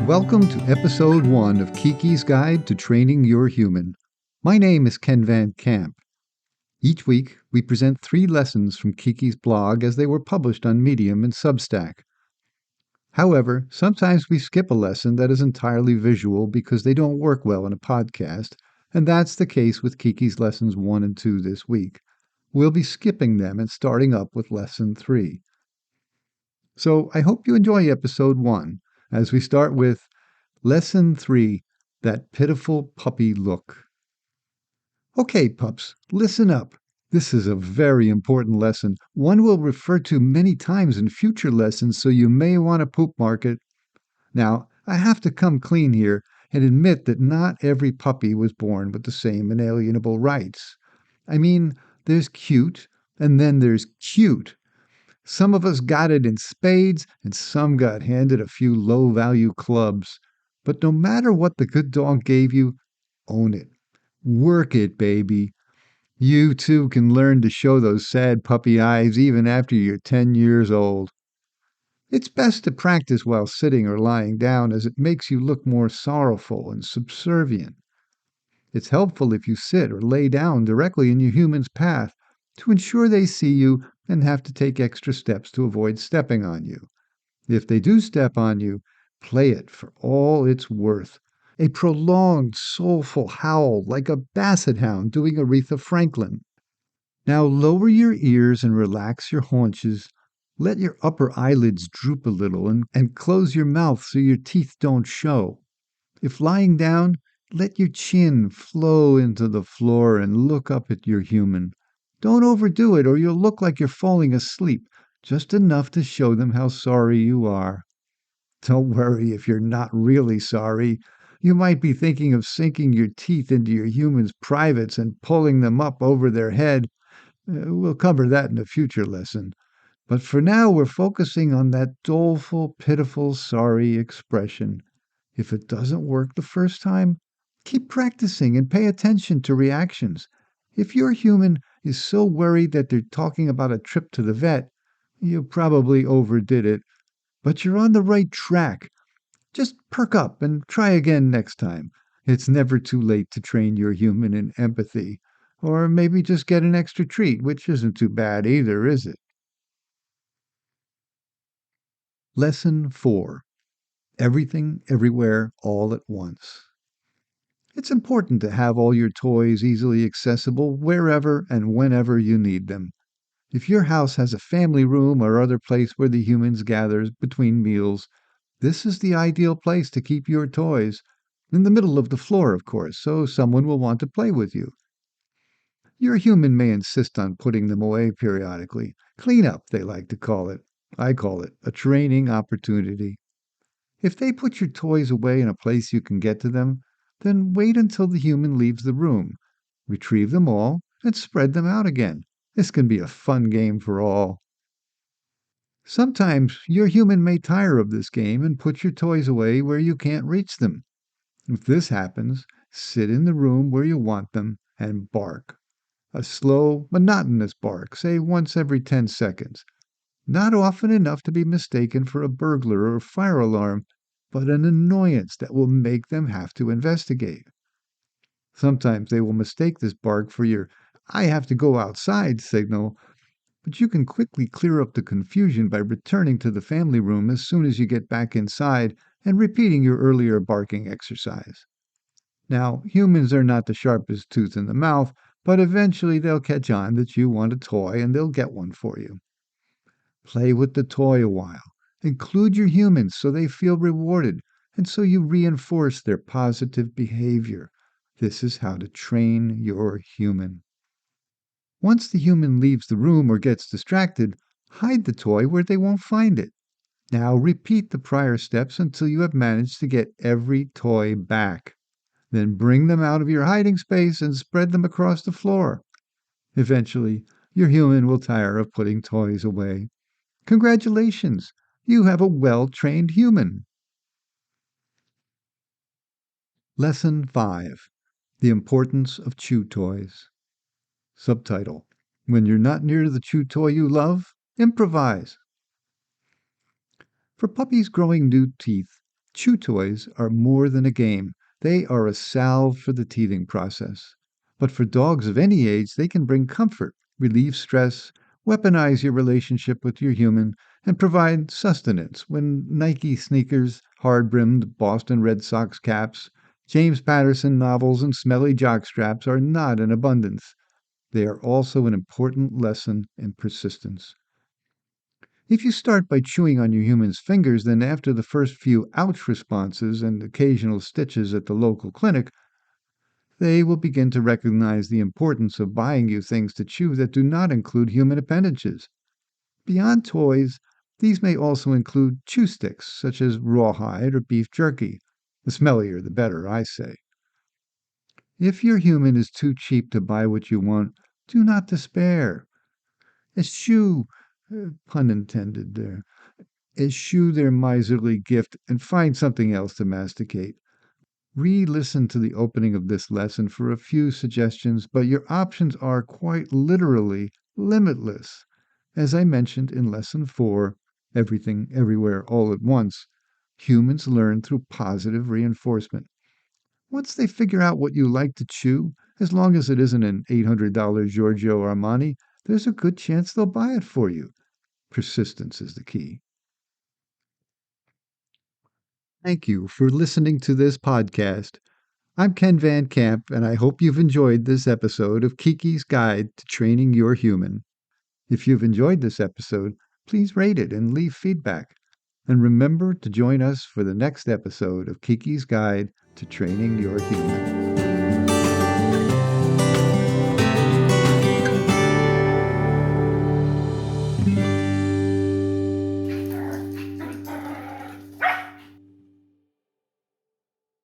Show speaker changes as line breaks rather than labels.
Welcome to episode 1 of Keke's Guide to Training Your Human. My name is Ken Van Camp. Each week, we present 3 lessons from Keke's blog as they were published on Medium and Substack. However, sometimes we skip a lesson that is entirely visual because they don't work well in a podcast, and that's the case with Keke's lessons 1 and 2 this week. We'll be skipping them and starting up with lesson 3. So I hope you enjoy episode 1 as we start with Lesson 3, That Pitiful Puppy Look. Okay, pups, listen up. This is a very important lesson, one we'll refer to many times in future lessons, so you may want to bookmark it. Now, I have to come clean here and admit that not every puppy was born with the same inalienable rights. I mean, there's cute, and then there's cute. Some of us got it in spades, and some got handed a few low-value clubs. But no matter what the good dog gave you, own it. Work it, baby. You too can learn to show those sad puppy eyes even after you're 10 years old. It's best to practice while sitting or lying down, as it makes you look more sorrowful and subservient. It's helpful if you sit or lay down directly in your human's path to ensure they see you and have to take extra steps to avoid stepping on you. If they do step on you, play it for all it's worth. A prolonged, soulful howl like a basset hound doing Aretha Franklin. Now lower your ears and relax your haunches. Let your upper eyelids droop a little and close your mouth so your teeth don't show. If lying down, let your chin flow into the floor and look up at your human. Don't overdo it or you'll look like you're falling asleep, just enough to show them how sorry you are. Don't worry if you're not really sorry. You might be thinking of sinking your teeth into your human's privates and pulling them up over their head. We'll cover that in a future lesson. But for now, we're focusing on that doleful, pitiful, sorry expression. If it doesn't work the first time, keep practicing and pay attention to reactions. If your human is so worried that they're talking about a trip to the vet, you probably overdid it. But you're on the right track. Just perk up and try again next time. It's never too late to train your human in empathy. Or maybe just get an extra treat, which isn't too bad either, is it? Lesson 4. Everything, Everywhere, All at Once. It's important to have all your toys easily accessible wherever and whenever you need them. If your house has a family room or other place where the humans gather between meals, this is the ideal place to keep your toys. In the middle of the floor, of course, so someone will want to play with you. Your human may insist on putting them away periodically. Clean up, they like to call it. I call it a training opportunity. If they put your toys away in a place you can get to them, then wait until the human leaves the room. Retrieve them all and spread them out again. This can be a fun game for all. Sometimes your human may tire of this game and put your toys away where you can't reach them. If this happens, sit in the room where you want them and bark. A slow, monotonous bark, say once every 10 seconds. Not often enough to be mistaken for a burglar or fire alarm, but an annoyance that will make them have to investigate. Sometimes they will mistake this bark for your "I have to go outside" signal, but you can quickly clear up the confusion by returning to the family room as soon as you get back inside and repeating your earlier barking exercise. Now, humans are not the sharpest tooth in the mouth, but eventually they'll catch on that you want a toy and they'll get one for you. Play with the toy a while. Include your humans so they feel rewarded and so you reinforce their positive behavior. This is how to train your human. Once the human leaves the room or gets distracted, hide the toy where they won't find it. Now repeat the prior steps until you have managed to get every toy back. Then bring them out of your hiding space and spread them across the floor. Eventually, your human will tire of putting toys away. Congratulations! You have a well-trained human. Lesson 5. The Importance of Chew Toys. Subtitle: When you're not near the chew toy you love, improvise. For puppies growing new teeth, Chew toys are more than a game. They are a salve for the teething process. But for dogs of any age, they can bring comfort, relieve stress, weaponize your relationship with your human, and provide sustenance when Nike sneakers, hard brimmed Boston Red Sox caps, James Patterson novels, and smelly jock straps are not in abundance. They are also an important lesson in persistence. If you start by chewing on your human's fingers, then after the first few ouch responses and occasional stitches at the local clinic, they will begin to recognize the importance of buying you things to chew that do not include human appendages. Beyond toys, these may also include chew sticks, such as rawhide or beef jerky. The smellier, the better, I say. If your human is too cheap to buy what you want, do not despair. Eschew, pun intended there, eschew their miserly gift and find something else to masticate. Re listen to the opening of this lesson for a few suggestions, but your options are quite literally limitless. As I mentioned in Lesson 4, Everything, Everywhere, All at Once, humans learn through positive reinforcement. Once they figure out what you like to chew, as long as it isn't an $800 Giorgio Armani, there's a good chance they'll buy it for you. Persistence is the key. Thank you for listening to this podcast. I'm Ken Van Camp, and I hope you've enjoyed this episode of Keke's Guide to Training Your Human. If you've enjoyed this episode, please rate it and leave feedback. And remember to join us for the next episode of Keke's Guide to Training Your Human.